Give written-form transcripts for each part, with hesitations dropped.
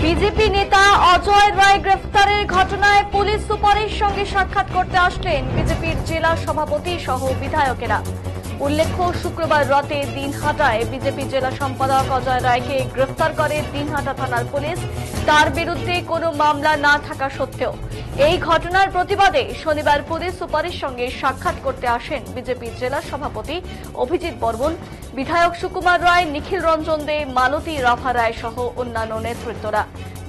BJP নেতা অজয় রায় গ্রেফতারের ঘটনায় পুলিশ সুপারের সঙ্গে সাক্ষাৎ করতে আসলেন বিজেপির জেলা সভাপতি সহ বিধায়কেরা। উল্লেখ্য, শুক্রবার রাতে দিনহাটায় বিজেপি জেলা সম্পাদক অজয় রায়কে গ্রেফতার করে দিনহাটা থানার পুলিশ। তার বিরুদ্ধে কোনো মামলা না থাকা সত্ত্বেও এই ঘটনার প্রতিবাদে শনিবার পুলিশ সুপারের সঙ্গে সাক্ষাৎ করতে আসেন বিজেপির জেলা সভাপতি অভিজিৎ বর্মন, বিধায়ক সুকুমার রায়, নিখিল রঞ্জন দে, মালতী রাভা রায় সহ অন্যান্য নেতৃত্বরা।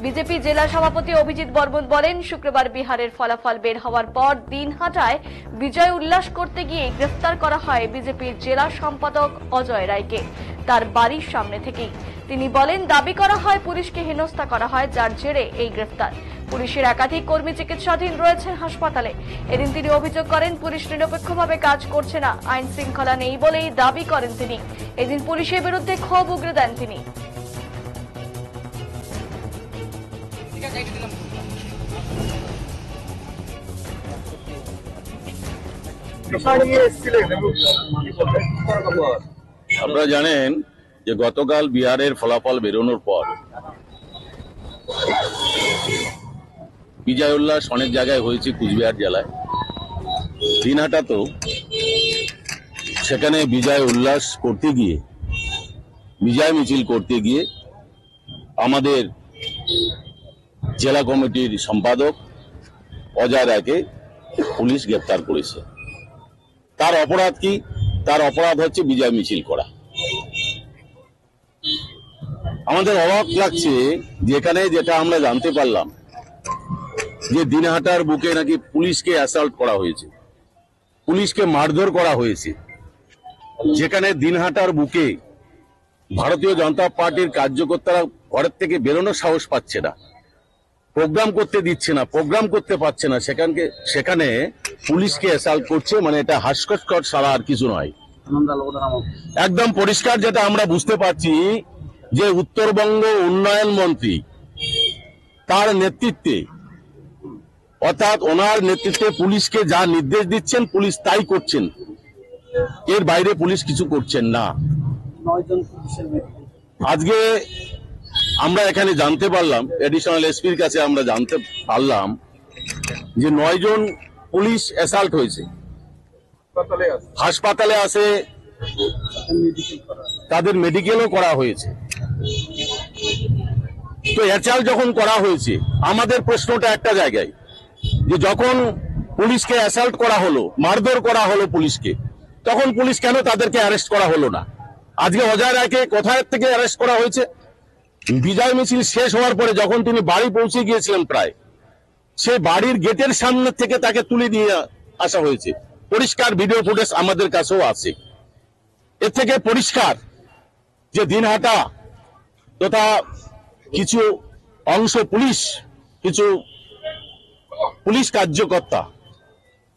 বিজেপি জেলা সভাপতি অভিজিৎ বর্মন বলেন, শুক্রবার বিহারের ফলাফল বের হওয়ার পর দিনহাটায় বিজয় উল্লাস করতে গিয়ে গ্রেফতার করা হয় বিজেপির জেলা সম্পাদক অজয় রায়কে তার বাড়ির সামনে থেকেই। তিনি বলেন, দাবি করা হয় পুলিশকে হেনস্থা করা হয়, যার জেরে এই গ্রেফতার। পুলিশের একাধিক কর্মী চিকিৎসাধীন রয়েছেন হাসপাতালে। এদিন তিনি অভিযোগ করেন, পুলিশ নিরপেক্ষভাবে কাজ করছে না, আইন শৃঙ্খলা নেই বলেই দাবি করেন তিনি। এদিন পুলিশের বিরুদ্ধে ক্ষোভ উগরে দেন তিনি। আপনারা জানেন যে গতকাল বিহারের ফলাফল বেরোনোর পর বিজয় উল্লাস অনেক জায়গায় হয়েছে। কুচবিহার জেলায় দিনহাটা তো সেখানে বিজয় উল্লাস করতে গিয়ে, বিজয় মিছিল করতে গিয়ে আমাদের জেলা কমিটির সম্পাদক অজয় রায়কে পুলিশ গ্রেপ্তার করেছে। তার অপরাধ কি? তার অপরাধ হচ্ছে বিজয় মিছিল করা। আমাদের অবাক লাগছে যেখানে যেটা আমরা জানতে পারলাম যে দিনহাটার বুকে নাকি পুলিশকে অ্যাসল্ট করা হয়েছে, পুলিশকে মারধর করা হয়েছে। যেখানে দিনহাটার বুকে ভারতীয় জনতা পার্টির কার্যকর্তারা ঘরের থেকে বেরোনোর সাহস পাচ্ছে না, প্রোগ্রাম করতে দিচ্ছে না, প্রোগ্রাম করতে পারছে না, সেখানে পুলিশকে অ্যাসল্ট করছে। মানে এটা হাস্যকর ছাড়া আর কিছু নয়। একদম পরিষ্কার যেটা আমরা বুঝতে পারছি যে উত্তরবঙ্গ উন্নয়ন মন্ত্রী তার নেতৃত্বে, অর্থাৎ ওনার নেতৃত্বে পুলিশকে যা নির্দেশ দিচ্ছেন পুলিশ তাই করছেন, এর বাইরে পুলিশ কিছু করছেন না। আজকে আমরা এখানে জানতে পারলাম, এডিশনাল এসপির কাছে আমরা জানতে পারলাম যে 9 জন পুলিশ অ্যাসাল্ট হয়েছে, হাসপাতালে আছে, তাদের মেডিকেলও করা হয়েছে। তো অ্যাসাল্ট যখন করা হয়েছে, আমাদের প্রশ্নটা একটা জায়গায় যে যখন পুলিশকে অ্যাসাল্ট করা হলো, মারধর করা হলো পুলিশকে, তখন পুলিশ কেন তাদেরকে অ্যারেস্ট করা হলো না? আজকে অজয় রায়কে কোথায় থেকে অ্যারেস্ট করা হয়েছে? বিজয় মিছিল শেষ হওয়ার পরে যখন তিনি বাড়ি পৌঁছে গিয়েছিলেন, প্রায় সেই বাড়ির গেটের সামনে থেকে তাকে তুলে দিয়ে আসা হয়েছে। পরিষ্কার ভিডিও ফুটেজ আমাদের কাছেও আছে। এর থেকে পরিষ্কার যে দিনহাটা তথা কিছু অংশ পুলিশ, কিছু পুলিশ কার্যকর্তা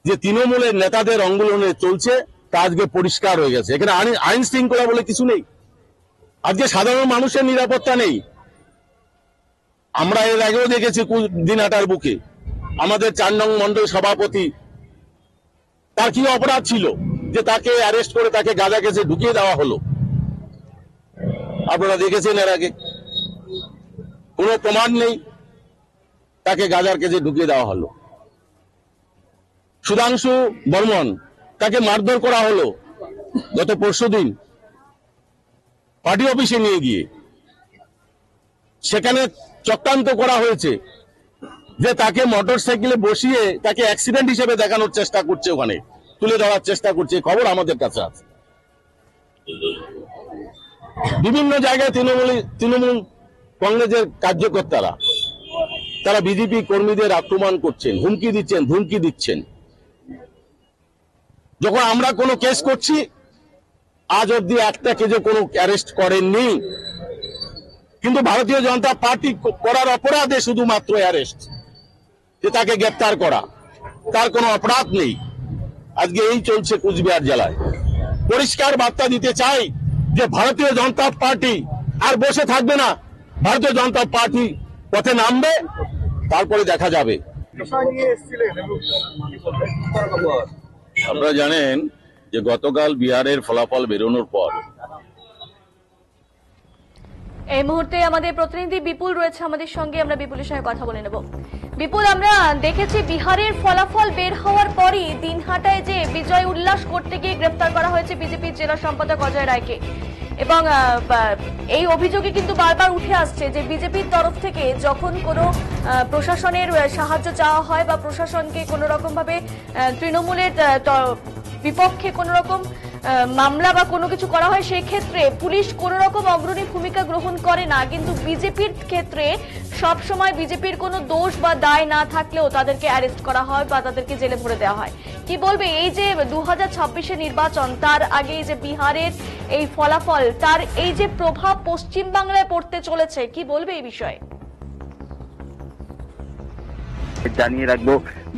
যে তৃণমূলের নেতাদের অঙ্গলনে চলছে, তা আজকে পরিষ্কার হয়ে গেছে। এখানে আইন শৃঙ্খলা বলে কিছু নেই। আজকে সাধারণ মানুষের নিরাপত্তা নেই। আমরা এর আগেও দেখেছি দিনহাটার বুকে আমাদের 4 নং মন্ডল সভাপতি, তার কি অপরাধ ছিল যে তাকে অ্যারেস্ট করে তাকে গাঁজা কেসে ঢুকিয়ে দেওয়া হলো? আপনারা দেখেছেন এর আগে কোনো প্রমাণ নেই, তাকে গাঁজার কেসে ঢুকিয়ে দেওয়া হলো। সুধাংশু বর্মন, তাকে মারধর করা হলো গত পরশুদিন পার্টি অফিসে নিয়ে গিয়ে। সেখানে চক্রান্ত করা হয়েছে যে তাকে মোটর সাইকেলে বসিয়ে তাকে অ্যাক্সিডেন্ট হিসেবে দেখানোর চেষ্টা করছে, ওখানে তুলে ধরার চেষ্টা করছে। খবর আমাদের কাছে আছে। বিভিন্ন জায়গায় তৃণমূল কংগ্রেসের কার্যকর্তারা তারা বিজেপি কর্মীদের আক্রমণ করছেন, হুমকি দিচ্ছেন, ধমকি দিচ্ছেন। যখন আমরা কোনো কেস করছি, আজ অব্দি একটা কেসে কোনো অ্যারেস্ট করেননি, কিন্তু ভারতীয় জনতা পার্টি করার অপরাধে শুধুমাত্র অ্যারেস্ট, যে তাকে গ্রেপ্তার করা, তার কোনো অপরাধ নেই। আজকে এই চলছে কুচবিহার জেলায়। পরিষ্কার বার্তা দিতে চাই যে ভারতীয় জনতা পার্টি আর বসে থাকবে না। ভারতীয় জনতা পার্টি পথে নামবে, তারপরে দেখা যাবে। আপনারা জানেন যে গতকাল বিহারের ফলাফল বেরোনোর পর এই মুহূর্তে আমাদের প্রতিনিধি বিপুল রয়েছে আমাদের সঙ্গে, আমরা বিপুলের সঙ্গে কথা বলে নেব। বিপুল, আমরা দেখেছি বিহারের ফলাফল বের হওয়ার পরই দিনহাটায় যে বিজয় উল্লাস করতে গিয়ে গ্রেফতার করা হয়েছে বিজেপির জেলা সম্পাদক অজয় রায়কে, এবং এই অভিযোগে কিন্তু বারবার উঠে আসছে যে বিজেপির তরফ থেকে যখন কোনো প্রশাসনের সাহায্য চাওয়া হয় বা প্রশাসনকে কোনো রকম ভাবে তৃণমূলের বিপক্ষে কোনো রকম মামলা বা কোনো কিছু করা হয়, সেই ক্ষেত্রে পুলিশ কোনো রকম অগ্রণী ভূমিকা গ্রহণ করে না, কিন্তু বিজেপির ক্ষেত্রে সব সময় বিজেপির কোনো দোষ বা দায় না থাকলেও তাদেরকে অ্যারেস্ট করা হয় বা তাদেরকে জেলে ভরে দেওয়া হয়। কি বলবে এই যে 2026-এর নির্বাচন, তার আগে যে বিহারের এই ফলাফল, তার এই যে প্রভাব পশ্চিম বাংলায় পড়তে চলেছে, কি বলবে এই বিষয়ে? জানিয়ে রাখবো,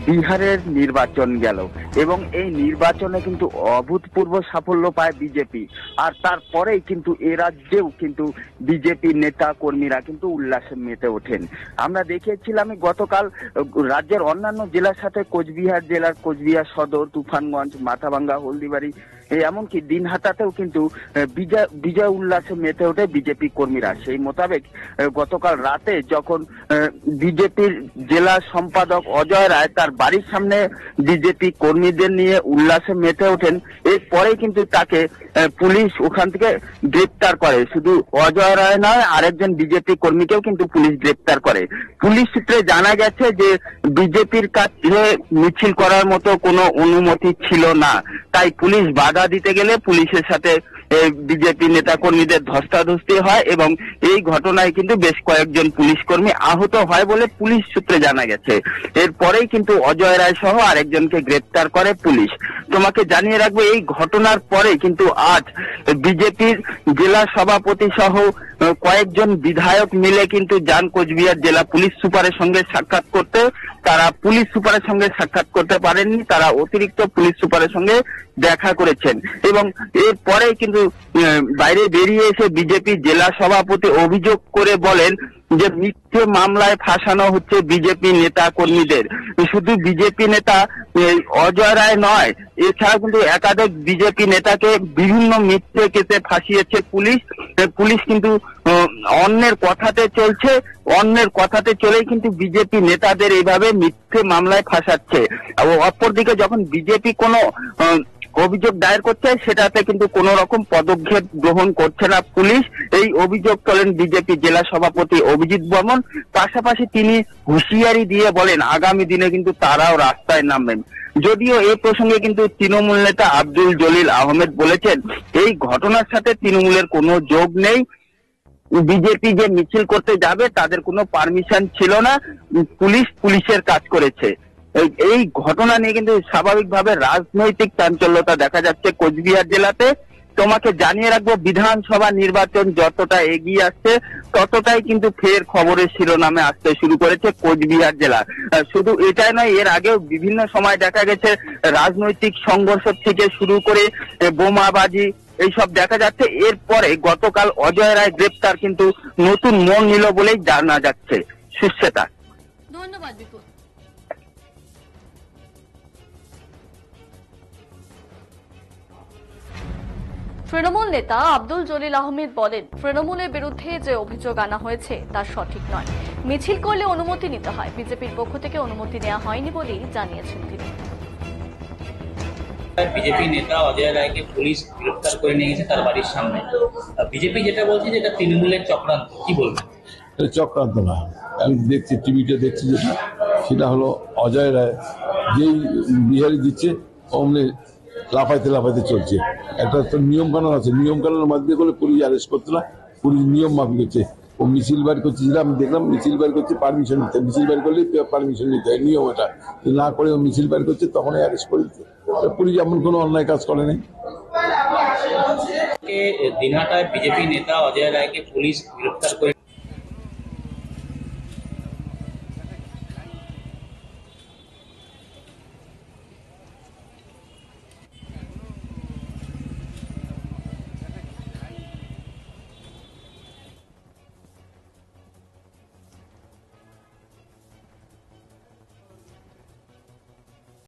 বিহারের নির্বাচন গেল এবং এই নির্বাচনে কিন্তু অভূতপূর্ব সাফল্য পায় বিজেপি, আর তারপরেই কিন্তু এ রাজ্যেও কিন্তু বিজেপি নেতা কর্মীরা কিন্তু উল্লাসে মেতে ওঠেন। আমরা দেখিয়েছিলাম গতকাল রাজ্যের অন্যান্য জেলার সাথে কোচবিহার জেলার কোচবিহার সদর, তুফানগঞ্জ, মাথাভাঙ্গা, হলদিবাড়ি, এমনকি দিনহাটাতেও কিন্তু বিজয় উল্লাসে মেতে ওঠে বিজেপি কর্মীরা। সেই মোতাবেক গতকাল রাতে যখন বিজেপির জেলা সম্পাদক অজয় রায় তার বাড়ির সামনে বিজেপি কর্মীদের নিয়ে উল্লাসে মেতে ওঠেন, এরপরেই কিন্তু তাকে পুলিশ ওখান থেকে গ্রেপ্তার করে। শুধু অজয় রায় নয়, আরেকজন বিজেপি কর্মীকেও কিন্তু পুলিশ গ্রেপ্তার করে। পুলিশ সূত্রে জানা গেছে যে বিজেপির কাছে মিছিল করার মতো কোনো অনুমতি ছিল না, তাই পুলিশ বাধা দিতে গেলে পুলিশের সাথে বিজেপি নেতা কর্মীদের ধস্তাধস্তি হয় এবং এই ঘটনায় কিন্তু বেশ কয়েকজন পুলিশ কর্মী আহত হয় বলে পুলিশ সূত্রে জানা গেছে। এরপরেই কিন্তু অজয় রায় সহ আরেকজনকে গ্রেপ্তার করে পুলিশ। তোমাকে জানিয়ে রাখবো, এই ঘটনার পরে কিন্তু আজ বিজেপির জেলা সভাপতি সহ কয়েকজন বিধায়ক মিলে কিন্তু যান কোচবিহার জেলা পুলিশ সুপারের সঙ্গে সাক্ষাৎ করতে। তারা পুলিশ সুপারের সঙ্গে সাক্ষাৎ করতে পারেননি, তারা অতিরিক্ত পুলিশ সুপারের সঙ্গে দেখা করেছেন এবং এরপরে কিন্তু বাইরে বেরিয়ে এসে বিজেপি জেলা সভাপতি অভিযোগ করে বলেন যে মিথ্যে মামলায় ফাঁসানো হচ্ছে বিজেপি নেতা কর্মীদের। শুধু বিজেপি নেতা অজয় রায় নয়, এছাড়া কিন্তু একাধিক বিজেপি নেতাকে বিভিন্ন মিথ্যে কেসে ফাঁসিয়েছে পুলিশ। পুলিশ কিন্তু অন্যের কথাতে চলছে, অন্যের কথাতে চলেই কিন্তু বিজেপি নেতাদের এইভাবে মিথ্যে মামলায় ফাঁসাচ্ছে। অপরদিকে যখন বিজেপি কোনো অভিযোগ দায়ের করছে, সেটাতে কিন্তু কোনো রকম পদক্ষেপ গ্রহণ করছে না পুলিশ। এই অভিযোগ তোলেন বিজেপি জেলা সভাপতি অভিজিৎ বর্মন। পাশাপাশি তিনি হুঁশিয়ারি দিয়ে বলেন আগামী দিনে কিন্তু তারাও রাস্তায় নামবেন। যদিও এই প্রসঙ্গে কিন্তু তৃণমূল নেতা আব্দুল জলিল আহমেদ বলেছেন এই ঘটনার সাথে তৃণমূলের কোনো যোগ নেই, বিজেপি যে মিছিল করতে যাবে তাদের কোনো পারমিশন ছিল না, পুলিশের কাজ করেছে। এই ঘটনা নিয়ে কিন্তু স্বাভাবিকভাবে রাজনৈতিক চাঞ্চল্যতা দেখা যাচ্ছে কোচবিহার জেলাতে। তোমাকে জানিয়ে রাখবো, বিধানসভা নির্বাচন যতটা এগিয়ে আসছে ততটাই কিন্তু ফের খবরের শিরোনামে আসতে শুরু করেছে কোচবিহার জেলা। শুধু এটাই নয়, এর আগেও বিভিন্ন সময় দেখা গেছে রাজনৈতিক সংঘর্ষ থেকে শুরু করে বোমাবাজি এইসব দেখা যাচ্ছে। এরপরে গতকাল অজয় রায় গ্রেপ্তার কিন্তু নতুন মন নিল বলেই জানা যাচ্ছে। সুশ্বেতা, ধন্যবাদ বিপুল। তৃণমূল নেতা আব্দুল জলিল আহমেদ বলেন তৃণমূলের বিরুদ্ধে যে অভিযোগ আনা হয়েছে তা সঠিক নয়, মিছিল করলে অনুমতি নিতে হয়, বিজেপির পক্ষ থেকে অনুমতি নেওয়া হয়নি বলেই জানিয়েছেন তিনি। বিজেপি নেতা অজয় রায়কে পুলিশ গ্রেফতার করে নিয়ে গেছে তার বাড়ির সামনে। বিজেপি যেটা বলছে যে এটা তৃণমূলের চক্রান্ত, কি বলবেন? চক্রান্ত না, আমি দেখছি টিভিতে দেখছি যেটা, সেটা হলো অজয় রায় যেই বিহারি দিচ্ছে অমনি লাফাইতে লাফাইতে চলছে। একটা তো নিয়ম কানুন আছে, নিয়ম কানুনের মধ্যে করলে পুলিশ অ্যারেস্ট করতে না, পুলিশ নিয়ম মাফিক হচ্ছে। ও মিছিল বাইর করছে, যেটা আমি দেখলাম মিছিল বাইর করছে পারমিশন নিতে, মিছিল বাইর করলে পারমিশন নিতে হয়, নিয়ম এটা। না করে ও মিছিল বাইর করছে তখনই অ্যারেস্ট করে দিচ্ছে। পুলিশ এমন কোনো অন্যায় কাজ করে নাই। দিনহাটায় বিজেপি নেতা অজয় রায়কে পুলিশ গ্রেফতার করে